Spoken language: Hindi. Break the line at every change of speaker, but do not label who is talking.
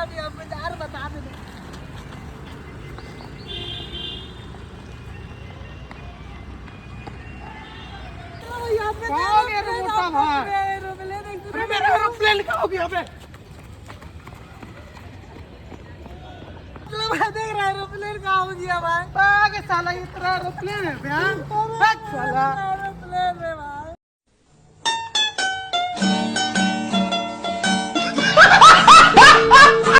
अभी अब यार बता दे।
कहोगे रे मोटा भाई? अरे मेरा एरोप्लेन कहाँ हो गया बे?
देख रहा है एरोप्लेन कहाँ हो गया भाई?
आगे साला इतना एरोप्लेन है बे? हाँ? भाग साला।
एरोप्लेन है भाई।